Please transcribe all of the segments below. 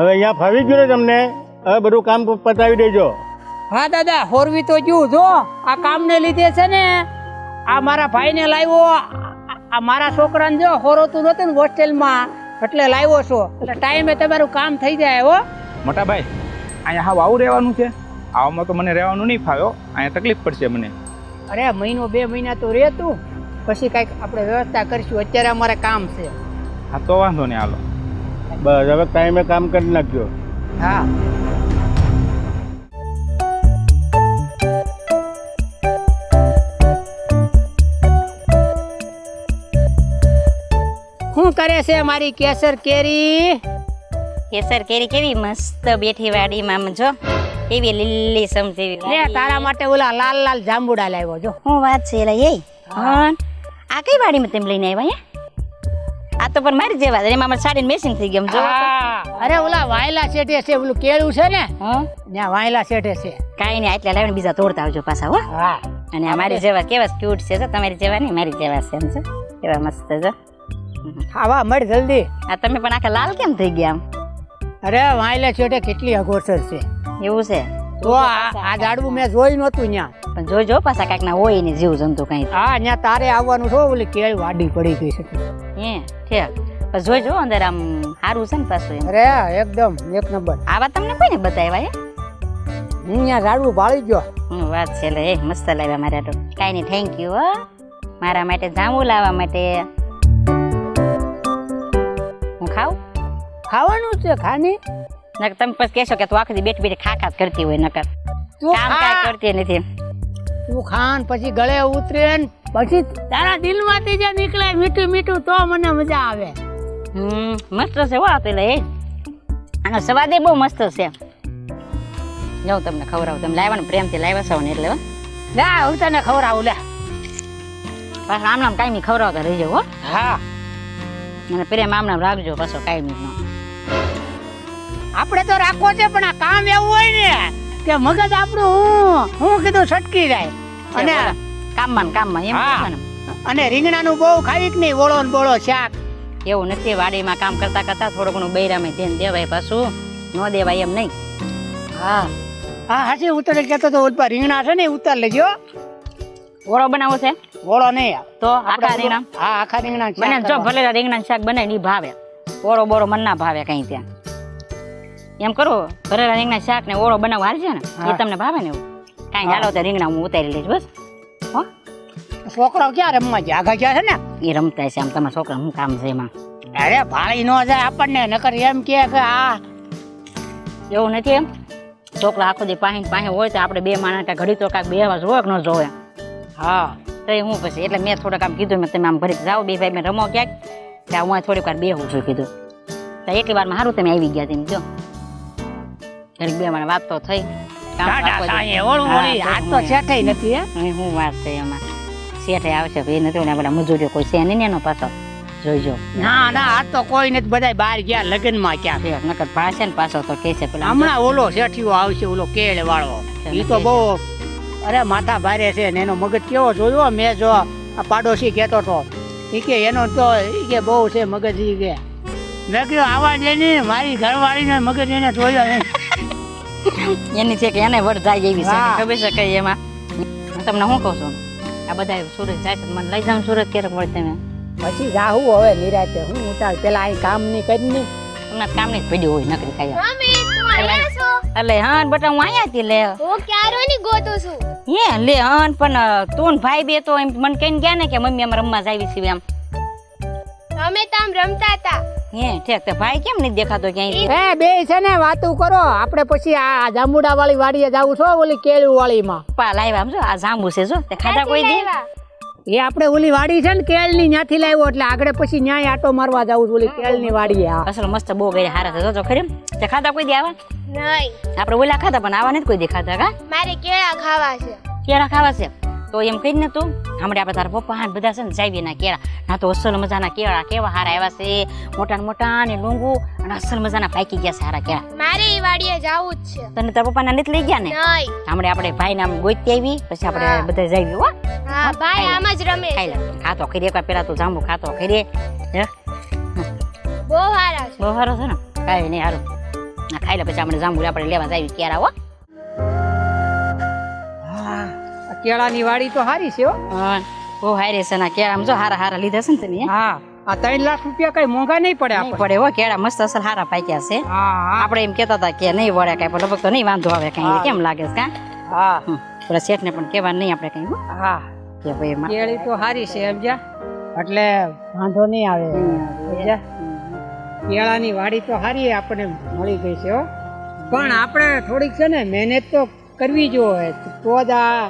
હવે અહીંયા ફાવી ગયું ને તમને, હવે બધું કામ પતાવી દેજો. હા દાદા, હોરવી તો જ્યું જો આ કામને લીધે છે ને, આ મારા ભાઈને લાવ્યો, આ મારા છોકરાને જો હોરોતું નતું ને હોસ્ટેલમાં, એટલે લાવ્યો છો, એટલે ટાઈમે તમારું કામ થઈ જાય. હો મોટા ભાઈ, અહીંયા હાવ આવું રહેવાનું છે? આવામાં તો મને રહેવાનું નહીં ફાવ્યો, અહીંયા તકલીફ પડશે મને. અરે મહિનો 2 મહિના તો રહે તું, પછી કાંઈક આપણે વ્યવસ્થા કરીશું. અત્યારે અમારે કામ છે. હા તો વાંધો નહીં, હાલો. બસ હવે ટાઈમે કામ કરી નાખજો. હા શું કરે છે મારી કેસર કેરી? કેસર કેરી કેવી મસ્ત બેઠી વાડીમાં જો, કેવી લીલી સમજેવી. લે તારા માટે ઓલા લાલ લાલ જાંબુડા લાવ્યો જો. હું વાત છે એલા એ હા, આ કઈ વાડીમાં તેમ લઈને આવ્યા? આ તો પણ મારી જેવા એમાં અમારે સાડીને મેસિંગ થઈ ગયું જો. અરે ઓલા વાયલા શેઠે છે, ઓલું કેળું છે ને, ત્યાં વાયલા શેઠે છે. કાઈ નહીં, આટલા લાવીને બીજા તોડતા આવજો પાછા. હો હા, અને આ મારી જેવા કેવા ક્યુટ છે, તમારી જેવા નહીં, મારી જેવા છે એમ છે, કેવા મસ્ત જો. ખાવા મળ જલ્દી. આ તમે પણ આખા લાલ કેમ થઈ ગયા? અરે વાયલા શેઠે કેટલી અગોચર છે. એવું છે તો આ ઝાડવું મેં જોઈ નતું ત્યાં, પણ જોજો પાછા કાંઈક ના હોય ને જીવ જંતુ કઈ. હા ત્યાં તારે આવવાનું છો, ઓલી કેળ વાડી પડી ગઈ છે. હે ઠેક, પણ જોજો અંદર આમ સારું છે ને પાછું એમ. અરે એકદમ એક નંબર. આવા તમને કોઈને બતાવ્યા? હું ત્યાં ઝાડવું ભાળી ગયો. વાત છે લે, મસ્ત લાવ્યા મારા તો. કાંઈ નહીં, થેન્ક યુ. હો મારા માટે જાંબુ લાવવા માટે. હું ખાઉં? ખાવાનું છે ખાની. નકર તમે પછી કહેશો કે તું આખી દી બેઠી બેઠી ખા જ કરતી હોય, નકર કામ કાંઈ કરતી નથી. તું ખાન પછી ગળે ઉતરે ને પછી તારા દિલમાંથી જે નીકળે મીઠું મીઠું, તો મને મજા આવે. મસ્ત છે હો તો લે, આનો સ્વાદ બહુ મસ્ત છે. જાઉં તમને ખવડાવું, તમે લાવ્યા ને પ્રેમથી લાવ્યા છો ને એટલે. લે હું તને ખવડાવું. લે પાછા આમ નામ કાંઈ ખવડાવતા રહી જાવ. હો હા, અને પ્રેમ આમ નામ રાખજો પાછો કાંઈ નહીં. આપણે તો રાખવો છે, પણ આ કામ એવું હોય ને કે મગજ આપણું હું કીધું છટકી જાય. અને કામમાં ને કામમાં એમ હા. છે ને. અને રીંગણાનું બહુ ખાવી કે નહીં, ઓળો ને બોળો શાક. એવું નથી, વાડીમાં કામ કરતા કરતા થોડું ઘણું બૈરામાં ધ્યાન દેવાય, પાછું ન દેવાય એમ નહીં. હા હા હાજી, હું તને કહેતો તો ઉપર રીંગણા છે ને ઉતાર લેજો. ઓળો બનાવો છે ઓળો નહીં તો આખા રીંગણા? હા આખા રીંગણા મને જો ભલે રીંગણા શાક બનાવી ની ભાવે, ઓળો બોળો મને ના ભાવે કઈ. ત્યાં એમ કરો, ભરેલા રીંગણા શાક ને ઓળો બનાવવા હાલ છે ને, એ તમને ભાવે ને એવું કાંઈ. હાલો તો રીંગણા હું ઉતારી લઈશ બસ. હો છોકરાઓ ક્યાં રમવા જાય? આગા ગયા છે ને એ રમતા છે. આમ તમારા છોકરા શું કામ છે એમાં? અરે ભાળી ન જાય આપણને, નકર એમ કે આ એવું નથી. એમ છોકરા આખો દી પાસે હોય તો આપણે બે માણસ ઘડી તો કાંઈક બેવા જોવે કે ન જોવે. હા તો એ હું પછી એટલે મેં થોડુંક આમ કીધું, મેં તમે આમ ઘડીક જાઓ બે ભાઈ મેં રમો ક્યાંક, ત્યાં હું થોડીક વાર બેહું છું કીધું. તો એટલી વારમાં સારું તમે આવી ગયા તેમ જો, ઘડીક બે માણસ વાત તો થઈ. હું વાત છે એમાં, શેઠે આવશે એ નથી ને, બધા મજૂરીઓ કોઈ છે નહીં એનો પાછો જોઈજો. ના ના આ તો કોઈ નથી, બધા બહાર ગયા લગ્નમાં ક્યાં છે. નકર ભાષે ને પાછો તો કે છે પેલા હમણાં ઓલો શેઠિયો આવશે, ઓલો કેળ વાળો, એ તો બહુ અરે માથા ભારે છે ને એનો મગજ કેવો જોયો મેં. જો આ પાડોશી કહેતો હતો એ કે એનો તો એ કે બહુ છે મગજ. એ કે મેં કીધું આવા જઈને મારી ઘરવાળીને મગજ એને જોયો એની છે કે એને વડ જાય એવી છે, ખબર છે કઈ એમાં. હું તમને શું કહું છું, આ બધા સુરત જાય છે, મને લઈ જાવ સુરત ક્યારેક વળતે મેં પછી જાહું હવે નિરાતે. હું ઉતાર પેલા અહીં કામ નહીં કરી નહીં, તમને કામ નહીં પડ્યું હોય નકરી કાંઈ. એટલે હા બટા હું અહીંયા હતી. લે હું ક્યારોની ગોતું છું. હે લે હા, પણ તું ને ભાઈ બે તો એમ મને કહીને ગયા ને કે મમ્મી અમે રમવા જાવી છીએ એમ. અમે તામ રમતા હતા. હે ઠેક, તો ભાઈ કેમ નહીં દેખાતો ક્યાંય? એ બે છે ને વાતું કરો, આપણે પછી આ જાંબુડા વાળી વાડીએ જાવું છો, ઓલી કેળું વાળીમાં. પા લાવ્યા સમજો, આ જાંબુ છે જો, તે ખાધા કોઈ દી? એ આપણે ઓલી વાડી છે ને કેળની, ત્યાંથી લાવ્યો, એટલે આગળ પછી ન્યાય આટો મારવા જાવું ઓલી કેળની વાડીએ. અસલ મસ્ત બહુ ગઈ હારા છે જો ખરી. તે ખાધા કોઈ દી આવા? નહીં, આપણે ઓલા ખાધા પણ આવા નથી કોઈ દી ખાધા. કા મારે કેળા ખાવા છે. કેળા ખાવા છે તો એમ કહી ને તું, હમણાં આપણે તારા પપ્પા હાથ બધા છે ને જાવી ના કેળા ના, તો અસલ મજાના કેળા કેવા હારા આવ્યા છે, મોટા મોટા ને ડુંગુ, અને અસલ મજાના પાકી ગયા છે હારા કેળા. મારે એ વાડીએ જાવું જ છે. તને તારા પપ્પા ના નથી લઈ ગયા ને? નહીં, હમણાં આપણે ભાઈ નામ ગોતી આવી, પછી આપણે બધા જાવી. હો હા ભાઈ આમ જ રમે ખાઈ છે. લે, ખાતો ખરી એકવાર પેલા તું જાંબુ ખાતો ખરી. બહુ સારા છે. બહુ સારો છે ને, કાંઈ નહીં સારું. ના ખાઈ લે પછી આપણે જાંબુ આપણે લેવા જાય કેળા હો. હા આ કેળાની વાડી તો સારી છે હો. હા બહુ હારી છે ના કેળા જો હારા હારા લીધા છે ને તમે હા આ 3 લાખ રૂપિયા કઈ મોંઘા નહીં પડે નહીં પડે હો કેળા મસ્ત અસલ હારા પાક્યા છે. હા આપણે એમ કેતા હતા કે નહીં વળે કઈ પણ લગભગ તો નહીં વાંધો આવે કઈ કેમ લાગે છે કા હા પેલા શેઠ ને પણ કહેવા નહીં આપણે કઈ હા કે ભાઈ એમાં કેળી તો સારી છે સમજ્યા એટલે વાંધો નહીં આવે સમજ્યા કેળાની વાડી તો સારી આપણને મળી ગઈ છે હો પણ આપણે થોડીક છે ને મહેનત તો કરવી જોઈએ તો જ આ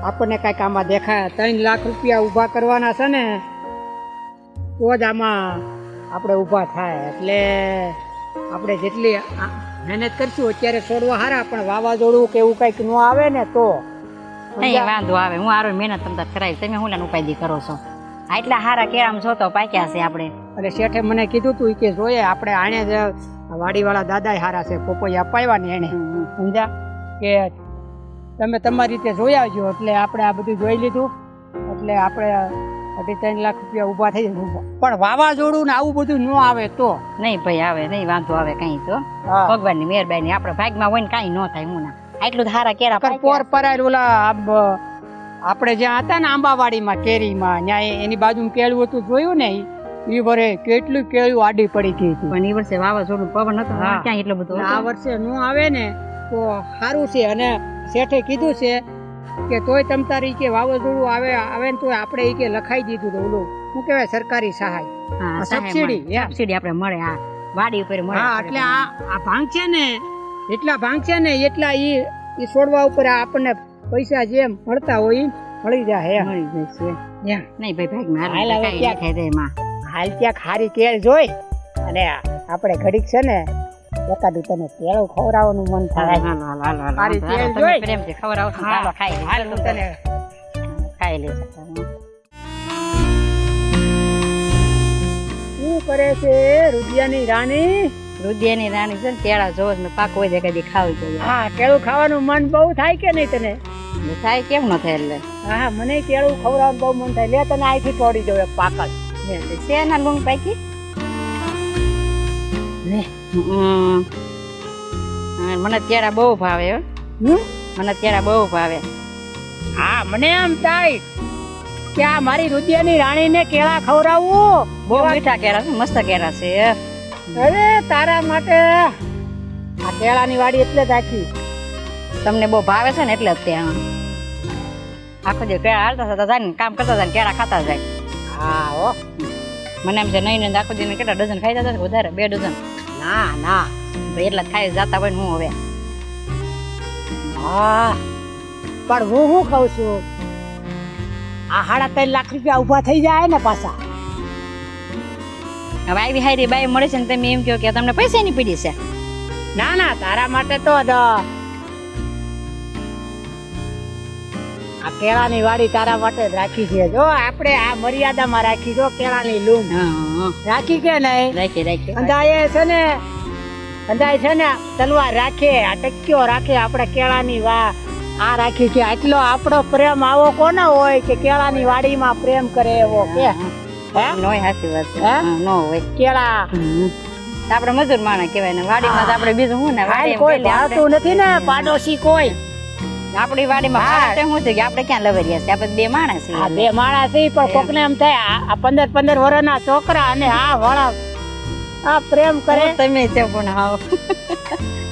આપણને કાંઈક આમાં દેખાય 3 લાખ રૂપિયા ઊભા કરવાના છે ને તો જ આમાં આપણે ઊભા થાય એટલે આપણે જેટલી મહેનત કરશું અત્યારે છોડવા સારા પણ વાવાઝોડું કે એવું કંઈક ન આવે ને તો નહીં વાંધો આવે હું આરો મહેનત તમ તાર કરાવી તમે હું ને ઉપાય કરો છો આટલા હારા કેળામાં જોતો પાક્યા છે આપણે એટલે શેઠે મને કીધું તું કે જોઈએ આપણે આણે જ વાડીવાળા દાદા હારા છે પોપોઈ અપાવ્યા ને એને સમજ્યા કે તમે તમારી રીતે જોઈ આવજો એટલે આપણે આ બધું જોઈ લીધું એટલે આપણે 2.5 લાખ રૂપિયા ઊભા થઈ જાય પણ વાવાઝોડું ને આવું બધું ન આવે તો નહીં ભાઈ આવે નહીં વાંધો આવે કઈ તો ભગવાનની મહેરબાની આપણા ભાગમાં હોય ને કઈ ન થાય હું ના આટલું હારા કેળા પોર પરાય ઓલા આપણે જ્યાં હતા ને આંબાવાડીમાં કેરીમાં ત્યાં એની બાજુમાં કેળું હતું જોયું ને એ વરે કેટલું કેળું આડી પડી ગઈ હતી પણ એ વર્ષે વાવાઝોડું પવન હતો ક્યાં એટલું બધું આ વર્ષે ન આવે ને તો સારું છે અને શેઠે કીધું છે કે તોય તમ તારી કે વાવાઝોડું આવે ને તો આપણે એ કે લખાઈ દીધું તો ઓલું શું કહેવાય સરકારી સહાય સબસિડી આપણે મળે હા વાડી ઉપર મળે હા એટલે આ ભાંગ છે ને એટલા ભાંગ છે ને એટલા ઈ છોડવા ઉપર આપણને પૈસા જેમ મળતા હોય મળી જાય મળી જશે નહીં ભાઈ ભાગમાં હાલ ત્યાં ખારી કેળ જોઈ અને આપણે ઘડીક છે ને એકાદું તને કેળું ખવડાવવાનું મન થાય ખારી કેળ જોઈ પ્રેમથી ખવડાવશું ચાલો ખાઈ હાલ હું તને ખાઈ લે શું કરે છે રૂપિયાની રાણી રુદિયાની રાણી છે ને કેળા જોવો ને પાક હોય તો કદી ખાવી જોઈએ હા કેળું ખાવાનું મન બહુ થાય કે નહીં તને થાય કેમ ન થાય એટલે હા મને કેળું ખવડાવવાનું બહુ મન થાય લે તને અહીંથી તોડી દઉં એક પાકલ શેના લૂંગ પાકી મને કેળા બહુ ભાવે મને કેળા બહુ ભાવે હા મને એમ થાય કે આ મારી રુદિયાની રાણીને કેળા ખવડાવવું બહુ મીઠા કેળા છે મસ્ત કેળા છે અરે તારા માટે આ કેળાની વાડી એટલે જ આખી તમને બહુ ભાવે છે ને એટલે જ ત્યાં આખો જે કેળા હાલતા હતા જાય ને કામ કરતા હતા ને કેળા ખાતા જાય હા હો મને એમ છે નહીં આખો દિન કેટલા ડઝન ખાઈ જતા વધારે 2 ડઝન ના ના ભાઈ એટલા ખાઈ જતા હોય ને હું હવે હા પણ હું કહું છું આ 3.5 લાખ રૂપિયા ઊભા થઈ જાય ને પાછા હવે આવી હારી બાઈ મળે છે ને તમે એમ કહો કે તમને પૈસાની પીડી છે ના ના તારા માટે તો આ કેળાની વાડી તારા માટે જ રાખી છે જો આપણે આ મર્યાદામાં રાખી જો કેળાની લૂમ રાખી કે નહીં રાખી અંધાએ છે ને તલવાર રાખે આ ટક્યો રાખે આપણે કેળાની આ રાખી કે આટલો આપણો પ્રેમ આવો કોનો હોય કે કેળાની વાડીમાં પ્રેમ કરે એવો કે નો સાચી વાત છે નો હોય કેળા આપણે મજૂર માણસ કહેવાય ને વાડીમાં તો આપણે બીજું શું ને કોઈ ભાવતું નથી ને પાડોશી કોઈ આપણી વાડીમાં શું છે કે આપણે ક્યાં લવરિયા છે આપણે 2 માણસ છીએ 2 માણસ છીએ પણ કોકને એમ થાય આ 15 વર્ષના છોકરા અને આ વાળા આ પ્રેમ કરે તમે તે પણ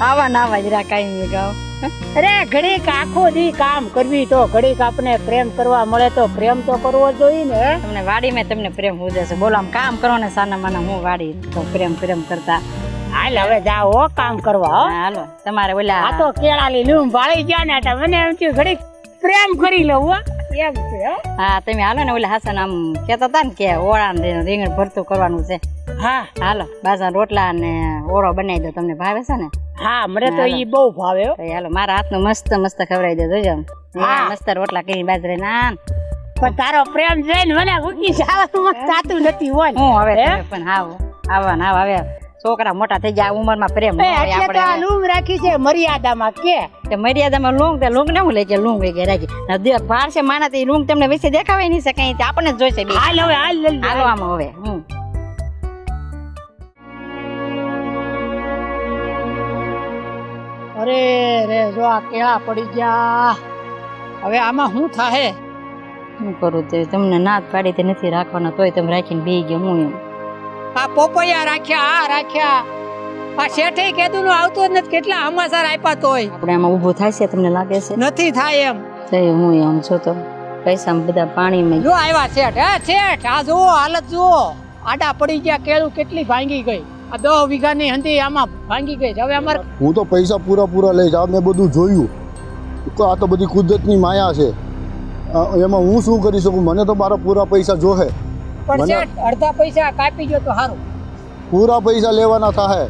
આવા નાવા જ કાઈ ગાવ અરે ઘડીક આખો દી કામ કરવી તો ઘડીક આપણે પ્રેમ કરવા મળે તો પ્રેમ તો કરવો જોઈએ ને તમને વાડીમાં તમને પ્રેમ ઉદે છે બોલો આમ કામ કરો ને સાના માના હું વાડી તો પ્રેમ કરતા હાલ હવે જાઓ હો કામ કરવા હાલો તમારે ઓલા આ તો કેળાની લૂમ વાળી ગયા ને એટલે મને એમ થયું ઘડીક પ્રેમ કરી લઉં હો એમ છે હા તમે હાલો ને ઓલા હાસન આમ કહેતા હતા ને કે ઓળા ને રીંગણ ભરતું કરવાનું છે હા હાલો બાજરા રોટલા ને ઓળો બનાવી દો તમને ભાવે છે ને હા મને તો ઈ બહુ ભાવે હાલો મારા હાથનું મસ્ત ખવડાવી દેજો જો મસ્ત રોટલા કરી બાજરે ના પણ તારો પ્રેમ જોઈને મને ઉકી જવાનું થાતું નથી હોય હું હવે પણ આવા ને હવે છોકરા મોટા થઈ ગયા ઉંમરમાં પ્રેમ આપણે આ લૂંગ રાખી છે મર્યાદામાં કે મર્યાદામાં લૂંગ ને હું લઈ જાય લૂંગ વગેરે રાખી બહાર છે માના તે લૂંગ તમને વિશે દેખાવાય નહીં છે કઈ આપણને જ જોઈશે હાલ હવે હાલો આમાં હવે અરે રે જો આ કેળા પડી ગયા, હવે આમાં શું થાહે? શું કરું તે તમને નાત પાડી તે નથી રાખવાના તોય તમે રાખીને બેહી ગયા. હું એમ આ પોપૈયા રાખ્યા, આ રાખ્યા, આ શેઠે કીધું નું આવતું જ નથી. કેટલા હમાસર આપ્યા તોય આપણે આમાં ઊભું થાય છે તમને લાગે છે? નથી થાય એમ. તે હું એમ છો તો પૈસા બધા પાણીમાં. જો આવ્યા શેઠ. હે શેઠ, આ જુઓ હાલત જુઓ, આડા પડી ગયા, કેળું કેટલી ભાંગી ગઈ. આ 10 વીઘાની હંધી આમાં ભાંગી ગઈ. હવે અમારે હું તો પૈસા પૂરા લઈશ. આ મેં બધું જોયું. આ તો બધી કુદરતની માયા છે. એમાં હું શું કરી શકું? મને તો મારા પૂરા પૈસા જોહે. પણ શેઠ અડધા પૈસા કાપી ગયો તો સારું. પૂરા પૈસા લેવાના થાય.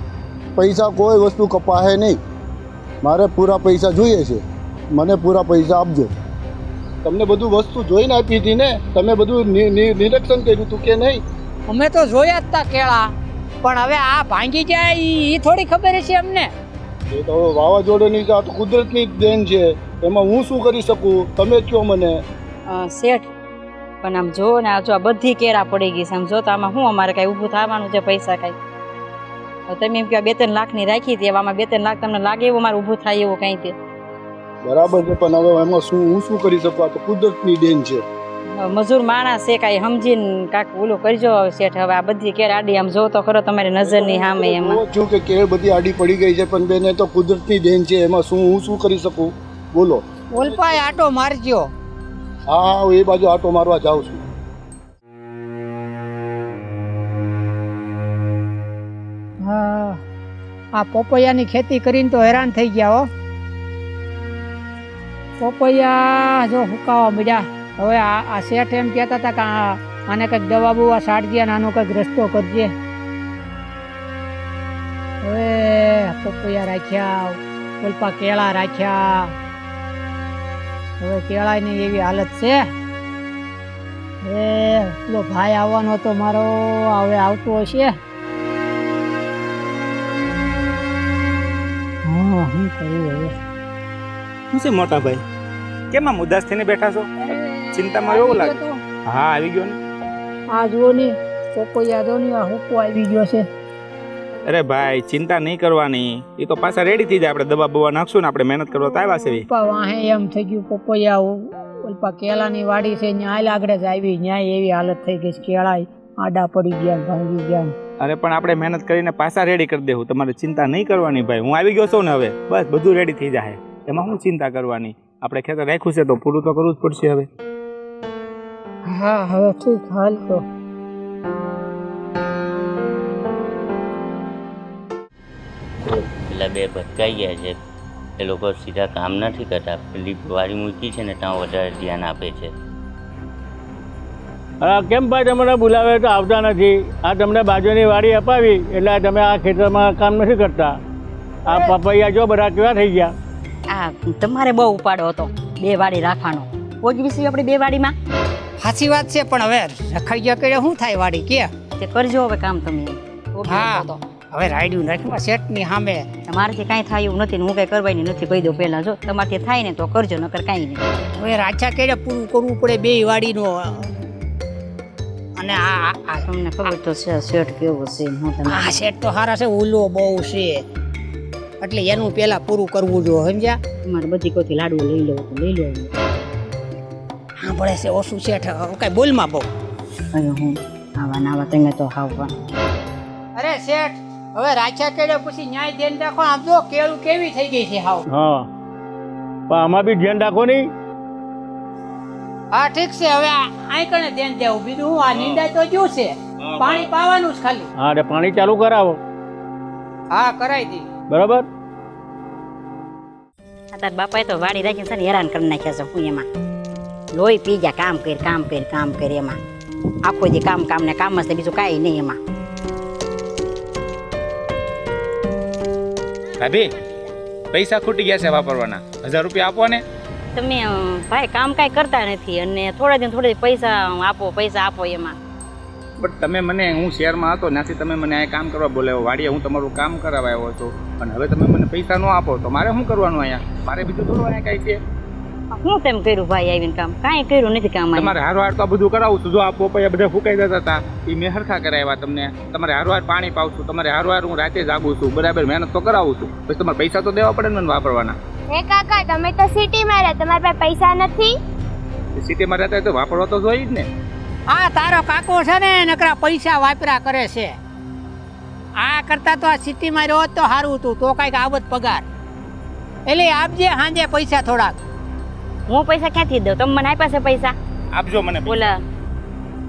પૈસા કોઈ વસ્તુ કપાહે નહીં. મારે પૂરા પૈસા જોઈએ છે. મને પૂરા પૈસા આપજો. તમને બધું વસ્તુ જોઈને આપી હતી ને? તમે બધું નિરીક્ષણ કર્યું હતું કે નહીં? અમે તો જોયા જ તા કેળા, પણ હવે આ ભાંગી જાય એ થોડી ખબર છે અમને. એ તો વાવાઝોડાની આ તો કુદરતની દેન છે. એમાં હું શું કરી શકું? તમે કહો મને. શેઠ પણ આમ જો ને આ જો આ બધી કેળા પડી ગઈ છે. આમ જો તો આમાં શું અમારે કઈ ઊભું થવાનું છે પૈસા કઈ? તમે એમ કે 2-3 લાખની રાખી હતી, આમાં 2-3 લાખ તમને લાગે એવું મારે ઊભું થાય એવું કઈ તે? બરાબર છે, પણ હવે એમાં હું શું કરી શકું? આ તો કુદરતની દેન છે. મજૂર માણસ છે, કાંઈ સમજીને કાંક ઓલું કરજો શેઠ. હવે આ બધી કેળ આડી આમ જો તો ખરો તમારી નજરની સામે. એમાં શું કે કેળ બધી આડી પડી ગઈ છે, પણ બેન એ તો કુદરતની દેન છે. એમાં હું શું કરી શકું? બોલો. ઓલપાય આટો મારજો. હા, હું એ બાજુ આટો મારવા જાઉં છું. હા, આ પોપૈયાની ખેતી કરીને તો હેરાન થઈ ગયા હો. પોપૈયા જો હુકાવા મળ્યા. હવે આ શેઠ એમ કહેતા હતા કે આને કંઈક દવા બવા છાંટજે અને આનો કંઈક રસ્તો કરજે. હવે પોપૈયા રાખ્યા, ઓલપા કેળા રાખ્યા. હવે કેળાની એવી હાલત છે. હવે પેલો ભાઈ આવવાનો હતો મારો, હવે આવતો હશે. હા, શું કર્યું હવે? શું છે મોટા ભાઈ, કેમ આમ ઉદાસ થઈને બેઠા છો? ચિંતામાં એવું લાગે? હા, આવી ગયો ને. આ જુઓ ને, પોપૈયા જો ને, આ હુકો આવી ગયો છે. અરે ભાઈ, ચિંતા નહીં કરવાની. એ તો પાછા રેડી થઈ જાય. આપણે દવા બવા નાખશું ને, આપણે મહેનત કરવા તો આવ્યા છે. પપ્પા વાહે એમ થઈ ગયું. પોપૈયા ઓલપા કેળાની વાડી છે, ન્યાય આગળ જ આવી, ન્યાય એવી હાલત થઈ ગઈ છે. કેળા આડા પડી ગયા, ભાંગી ગયા. અરે પણ આપણે મહેનત કરીને પાછા રેડી કરી દેવું. તમારે ચિંતા નહીં કરવાની ભાઈ. હું આવી ગયો છું ને, હવે બસ બધું રેડી થઈ જાય. એમાં શું ચિંતા કરવાની? આપણે ખેતર રાખ્યું છે તો પૂરું તો કરવું જ પડશે હવે. હા, હવે ઠીક. હાલ તો પેલા બે ભટકાઈ ગયા છે. એ લોકો સીધા કામ નથી કરતા. પેલી વાડી મૂકી છે ને ત્યાં વધારે ધ્યાન આપે છે. હા, કેમ ભાઈ તમને બોલાવે તો આવતા નથી? આ તમને બાજુની વાડી અપાવી એટલે તમે આ ખેતરમાં કામ નથી કરતા. આ પપૈયા જો બધા કેવા થઈ ગયા. આ તમારે બહુ ઉપાડો હતો 2 વાડી રાખવાનો. ઓગી વિશે આપણે 2 વાડીમાં. સાચી વાત છે, પણ હવે રખાઈ ગયા કરે શું થાય વાડી કે? તે કરજો હવે કામ તમે. હા, હવે રાયડું નાખવા શેઠની સામે. તમારાથી કાંઈ થાય એવું નથી ને હું કાંઈ કરવાની નથી કહી દઉં પહેલાં. જો તમારથી થાય ને તો કરજો, નકર કાંઈ નહીં. હવે રાચા કેડે પૂરું કરવું પડે 2 વાડીનો. અને આ તમને ખબર તો છે શેઠ કેવો છે. આ શેઠ તો સારા છે, ઓલો બહુ છે, એટલે એનું પેલા પૂરું કરવું જો. સમજ્યા? તમારે બધી કોઈથી લાડુ લઈ લો તો લઈ લો. હા, ભલે છે ઓછું શેઠ. કઈ બોલમાં બહુ. અરે હું આવા નાવા તમે તો હાવવા. અરે શેઠ, હવે રાચા કેડે પછી ન્યાય ધ્યાન રાખો. આમ જો કેળું કેવી થઈ ગઈ છે હાવ. હા, પણ આમાં બી ધ્યાન રાખો નહીં. હા, ઠીક છે. હવે આઈ કણે ધ્યાન દેવું. બીજું હું આ નીંદાય તો જ્યું છે, પાણી પાવાનું જ ખાલી. હા, એટલે પાણી ચાલુ કરાવો. હા, કરાવી દી. બરાબર. તાર બાપાએ તો વાડી રાખીને છે ને હેરાન કરી નાખ્યા છે. હું એમાં લોહી પી ગયા. કામ કર એમાં આખો દી કામ ને કામ જ. બીજું કાંઈ નહીં એમાં. ભાભી, પૈસા ખૂટી ગયા છે વાપરવાના. 1000 રૂપિયા આપો ને. તમે ભાઈ કામ કાંઈ કરતા નથી અને થોડા પૈસા આપો એમાં. બટ તમે મને, હું શહેરમાં હતો ત્યાંથી તમે મને અહીંયા કામ કરવા બોલાવ્યો વાડીએ. હું તમારું કામ કરાવવા આવ્યો હતો અને હવે તમે મને પૈસા ન આપો તો મારે શું કરવાનું અહીંયા? મારે બીજું થોડું અહીંયા કાંઈ છે. શું તેમ કર્યું ભાઈ આવીને કામ? કાંઈ કર્યું નથી કામ આવીને. તમારે હારવાર તો આ બધું કરાવું છું. જો આ પોપૈયા બધા ફૂંકાઈ જતા હતા એ મેં હરખા કરાવ્યા તમને. તમારે હારવાર પાણી પાઉં છું, તમારે હારવાર હું રાતે જાગું છું, બરાબર મહેનત તો કરાવું છું. પછી તમારે પૈસા તો દેવા પડે ને મને વાપરવાના. હે કાકા તમે તો સિટીમાં રહે, તમારી પાસે પૈસા નથી? સિટીમાં રહેતા હોય તો વાપરવા તો જોઈએ જ ને. આ તારો કાકો છે ને નકરા પૈસા વાપરા કરે છે. આ કરતા તો આ સિટીમાં રહ્યો તો સારું હતું, તો કઈક આવત પગાર. એટલે આપજે સાંજે પૈસા થોડાક. હું પૈસા ક્યાંથી દઉં? તમે મને આપ્યા છે પૈસા? આપજો મને પૈસા. ઓલા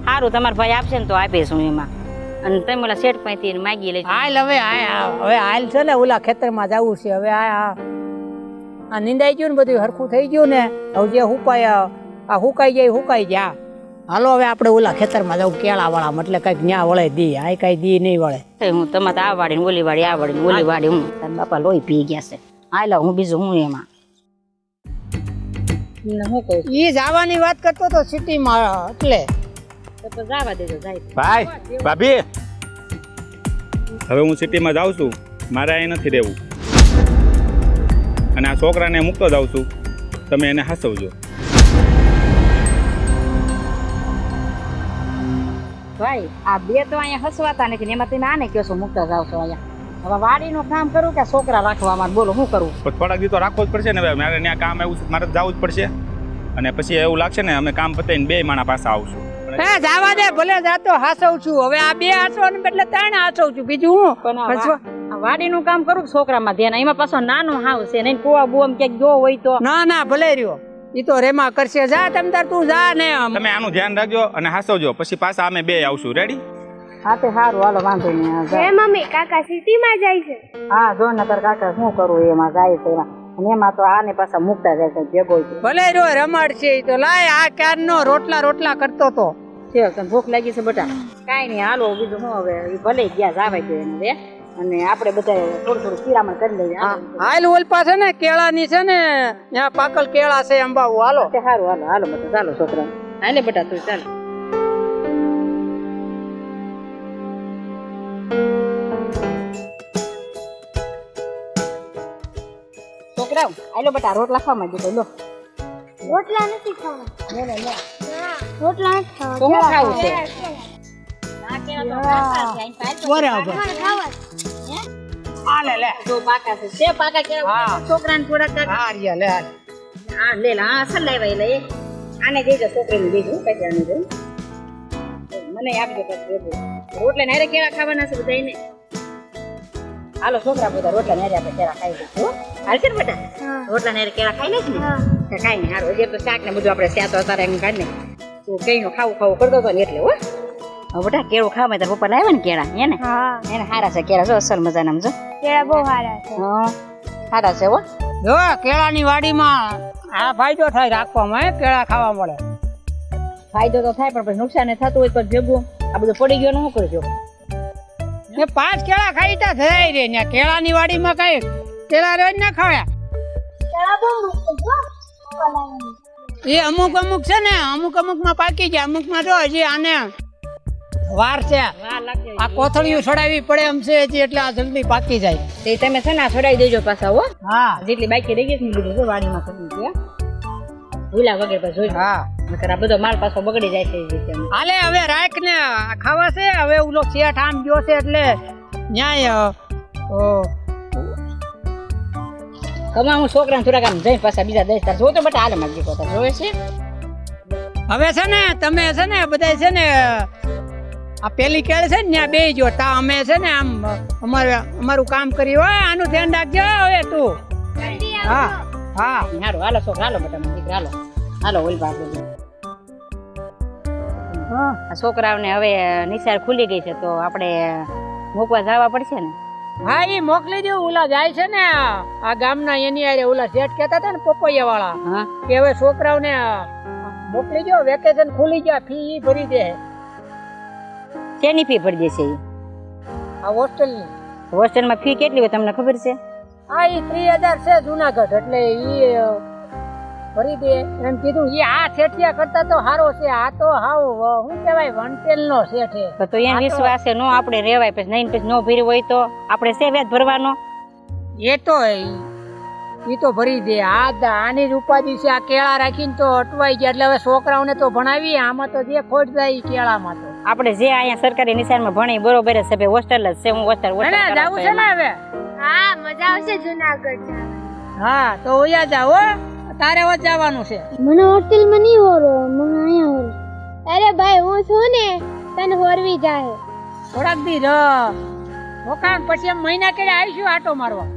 સારું તમારા ભાઈ આપશે ને તો આપીશ હું એમાં. અને તમે ઓલા શેઠ પાસેથી માગી લેજો. હાલ હવે હાલ છે ને ઓલા ખેતરમાં જવું છે. હવે આ નિંદાઈ ગયું ને બધું હરખું થઈ ગયું ને. હવે જે હુકાઈ જાય હુકાઈ જા. હાલો હવે આપણે ઓલા ખેતરમાં જવું કેળા વાળા, એટલે કઈક ન્યા વળે દી. આ કઈ દી નહીં વળે. હું તમે તો આ વાડી ને ઓલી વાડી, આ વાડી ને ઓલી વાડી, હું તારા બાપા લોહી પી ગયા છે. હાલો હું બીજું હું એમાં હું કહું ઈ જવાની વાત કરતો તો સિટીમાં, એટલે તો જવા દેજો. જાય ભાઈ ભાભી, હવે હું સિટીમાં જાઉં છું, મારે અહીં નથી રહેવું. અને આ છોકરાને મૂકતો જાઉં છું, તમે એને હસવજો. ભાઈ આ બે તો અહીંયા હસવાતા નથી ને એમાં તમે આને કહો છો મૂકતા જાવ છો અહીંયા. હવે વાડીનું કામ કરું કે છોકરા રાખવામાં? બોલો શું કરું? પણ થોડાક દી તો રાખવો જ પડશે ને. હવે મારે ત્યાં કામ આવ્યું છે, મારે જવું જ પડશે. અને પછી એવું લાગશે ને અમે કામ પતાવીને 2 માણા પાછા આવશું. હે જવા દે, ભલે જાતો હાસવ છું. હવે આ 2 હાસવાને બદલે 3 હાસવ છું. બીજું હું પણ આ વાડીનું કામ કરું છોકરામાં ધ્યાન. એમાં પાછો નાનો હાવ છે નહીં, કુવા બુવા ક્યાંક ગયો હોય તો. ના ભલે રહ્યો, ઈ તો રેમાં કરશે. જા તમ તાર તું જા ને. તમે આનું ધ્યાન રાખજો અને હાસવજો. પછી પાછા અમે 2 આવશું. રેડી? હા તે સારું, હાલો વાંધો નહીં. હે મમ્મી કાકા સિટીમાં જાય છે? હા જો ને તાર કાકા શું કરું એમાં જાય છે એમાં. અને એમાં તો આને પાછા મૂકતા જાય છે ભેગો. ભલે રહ્યો રમાડ છે ઈ તો. લાય આ ક્યારનો રોટલા કરતો તો. છે તને ભૂખ લાગી છે બેટા? કાંઈ નહીં, હાલો બીજું શું હવે. એ ભલે ગયા જાવે છે એને. અને આપણે બધા થોડું શિરામણ કરી લઈએ. હાલ ઓલ પાસે ને કેળાની છે ને, ત્યાં પાકલ કેળા છે અંબાવું. હાલો સારું, હાલો બેટા, ચાલો છોકરા. હાલે બેટા તું ચાલ. છોકરાઓ હાલો બેટા, રોટલા ખાવા માંગી લો. રોટલા નથી ખાવા. રોટલા નથી ખાવા. તો શું ખાવું છે? બરાબર. હાલે લે. જો પાકા છે, છે પાકા કેળા. છોકરાને થોડા હા રિયા લે હાલ. હા લે લા, હા અસલ લાવ્યા લે. આને દેજો છોકરીને દેજો, પછી આને દે. મને આપજો પછી. રોટલા ને કેળા ખાવાના છે બધાને. હાલો છોકરા બધા રોટલા ને આપણે કેળા ખાઈ લઈશું. હાલશે ને બેટા? રોટલા ને કેળા ખાઈ લઈશ ને? કાંઈ નહીં, હારું. હજી તો શાક ને બધું આપણે સ્યા તો અત્યારે એમ કાઢ ને. તું કઈ નો ખાવું કરતો હતો ને એટલે. હો બેટા કેળું ખાવા તાર પપ્પા લાવ્યા ને કેળા એને? એને હારા છે કેળા. જો અસલ મજાના જો કેળા બહુ સારા છે. સારા છે. હો જો કેળાની વાડીમાં આ ફાયદો થાય રાખવામાં. કેળા ખાવા મળે. ફાયદો તો થાય પણ પછી નુકસાન થતું હોય તો ભેગું આ બધું પડી ગયો ને શું કરજો? 5 કેળા ખાઈ તા થઈ રે ને. કેળાની વાડીમાં કઈ કેળા રોજ ના ખાવ્યા. કેળા બહુ મસ્ત છે. એ અમુક છે ને, અમુક માં પાકી જાય, અમુક માં જો હજી આને વાર છે. આ કોથળીઓ છોડાવી પડે એમ છે હજી, એટલે આ જલ્દી પાકી જાય. તે તમે છે ને છોડાવી દેજો પાછા. હો હા જેટલી બાકી રહી ગઈ છે ને બધું જો વાડીમાં થતું છે. ભૂલા વગર પછી જોઈ. હા નકર આ બધો માલ પાછો બગડી જાય છે એ રીતે. હાલે હવે રાખ ને ખાવા છે. હવે ઓલો શેઠ આમ ગયો છે એટલે ન્યાય કમા હું છોકરાને થોડાક આમ જઈને પાછા બીજા દઈ તાર જો તો બેટા હાલે માગી કોતા જોવે છે. હવે છે ને તમે છે ને બધા છે ને આ પેલી કેળ છે ને ત્યાં બે જો તા અમે છે ને આમ અમારું કામ કરી હોય. આનું ધ્યાન રાખજો હવે તું. હા હારું હાલો છોકરા, હાલો બેટા દીકરા, હાલો હાલો ઓલી બાજુ. આ છોકરાઓને હવે નિશાળ ખુલી ગઈ છે તો આપણે મૂકવા જવા પડશે ને. હા એ મોકલી દઉં. ઓલા જાય છે ને આ ગામના એની આરે ઓલા શેઠ કહેતા હતા ને પપૈયા વાળા, હા કે હવે છોકરાઓને મોકલી દો. વેકેશન ખુલી ગયા, ફી ભરી દે. શેની ફી ભરી દેશે? આ હોસ્ટેલની. હોસ્ટેલમાં ફી કેટલી હોય તમને ખબર છે? હા એ 3000 છે જુનાગઢ, એટલે ઈ ભરી દે એમ કીધું. એ આ શેઠિયા કરતા તો સારો છે. આ તો હાવ શું કહેવાય વંટેલ નો શેઠ. તો એને વિશ્વાસે નો આપણે રેવાય. પછી નહીં પછી નો ભર્યું હોય તો આપણે સે વ્યાજ ભરવાનો. એ તો ઈ તો ભરી દે. આની જ ઉપાધિ છે. આ કેળા રાખીને તો અટવાઈ ગયા. એટલે હવે છોકરાઓને તો ભણાવીએ. આમાં તો જે ખોટ જાય ઈ કેળામાં તો. આપણે જે અહીંયા સરકારી નિશાળમાં ભણી બરોબર જ છે ભાઈ, હોસ્ટેલ જ છે. હું હોસ્ટેલ જાવું છે ને હવે? હા મજા આવશે જુનાગઢ. હા તો ઓયા જાવ હો. તારે હવે જવાનું છે. મને હોસ્ટેલમાં નહીં હોરો, મને અહીંયા હોરો. અરે ભાઈ હું છું ને, તને હોરવી જાય. થોડાક દી રહ રોકાણ, પછી એમ મહિના કેડે આવીશું આટો મારવા.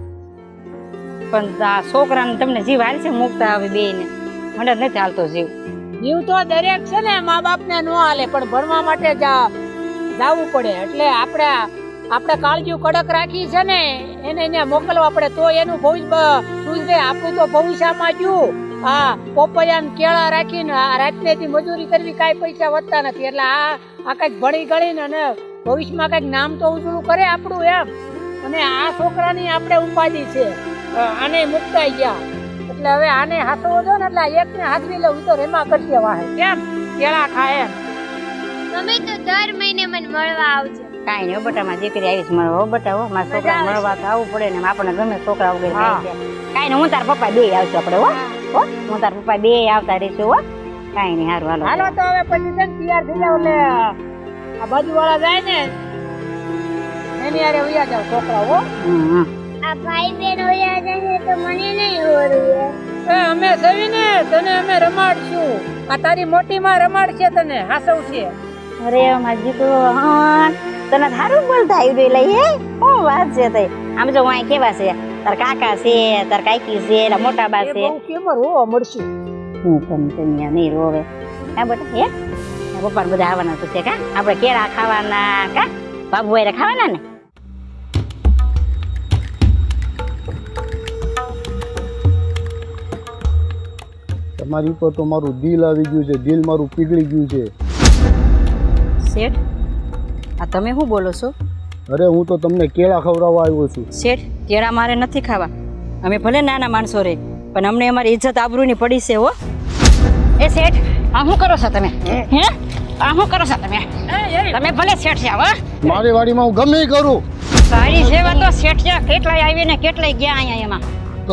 પણ આ છોકરાને તમને જીવ હાલ છે મૂકતા હવે બે ને મને જ નથી હાલતો જીવ. જીવ તો દરેક છે ને મા બાપ ને નો હાલે, પણ ભણવા માટે જાવું પડે. એટલે આપણે કાળજી કડક રાખી છે ને એને મોકલવા પડે તો એનું ભવિષ્ય સુધરે. આપણું તો ભવિષ્યમાં જ્યું હા પોપૈયા કેળા રાખીને રાતનેથી મજૂરી કરવી, કાંઈ પૈસા વધતા નથી. એટલે આ કંઈક ભણી ગળીને અને ભવિષ્યમાં કંઈક નામ તો ઉજળું કરે આપણું એમ. અને આ છોકરાની આપણે ઉપાધિ છે, આને મુકતાઈ ગયા. એટલે હવે આને હાથવો જો ને, એટલે એકને હાથવી લઉં તો રેમા કરશે વાહે. કેમ કેળા ખાય એમ. તમે તો દર મહિને મને મળવા આવજો. કાંઈ નહીં બટા, મારી દીકરી આવીશ મળવા. હો બટા, હો મારા છોકરા મળવા તો આવવું પડે ને. આપણને ગમે છોકરા વગેરે કાંઈ નહીં. હું તાર પપ્પા બે આવશું આપણે. હો હું તાર પપ્પા બે આવતા રહીશું. હો કાંઈ નહીં. સારું હાલો તો હવે પછી તૈયાર થઈ જાવ. એટલે આ બાજુ વાળા જાય ને એની હારે ઉયા જાવ છોકરા. હો આ ભાઈ બેન હોયા જશે તો મને નહીં હોરવું. અમે સવીને તને અમે રમાડશું. આ તારી મોટી માં રમાડશે તને, હાસવશે. અરે મારી દીકરો હા તને સારું બોલતા આવ્યું લઈ હે. શું વાત છે તઈ? આમ જો અહીં કેવા છે તાર કાકા છે, તાર કાકી છે, એલા મોટા બા છે. બહુ કેમર હો મળશું. હું પણ તમને નહીં રોવે. હા બટા હે પપ્પા બધા આવવાના તો છે કા? આપણે કેળા ખાવાના કા? બાબુ વાયરા ખાવાના ને? તમારી ઉપર તો મારું દિલ આવી ગયું છે, દિલ મારું પીગળી ગયું છે. શેઠ આ તમે શું બોલો છો? અરે હું તો તમને કેળા ખવડાવવા આવ્યો છું. શેઠ કેળા મારે નથી ખાવા. અમે ભલે નાના માણસો રે પણ અમને અમારી ઇજ્જત આબરૂની પડી છે. હો એ શેઠ આ શું કરો છો તમે? હે આ શું કરો છો તમે? તમે ભલે શેઠ છે. હો મારી વાડીમાં હું ગમે ઈ કરું. સારી સેવા તો શેઠ છે. કેટલાય આવી ને કેટલાય ગયા અહીંયા એમાં.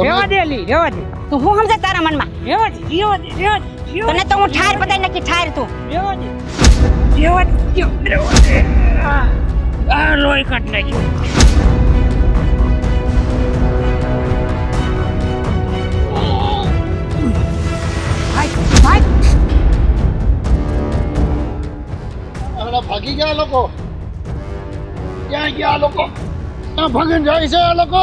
રેવા દે લી, રેવા દે. તું શું સમજે તારા મનમાં? રેવા દે, રેવા દે, રેવા દે. તને તો હું ઠાર બતાવી નાખી. ઠાર તું રેવા દે, રેવા દે, રેવા દે. આ લોહી કાઢ નાખ્યું. ભાગી ગયા લોકો. ક્યાં ગયા લોકો? ક્યાં ભાગીને જાય છે આ લોકો?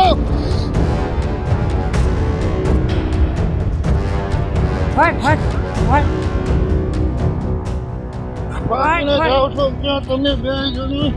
ભાગીને જાઓ છો ક્યાં તમે બે જણી?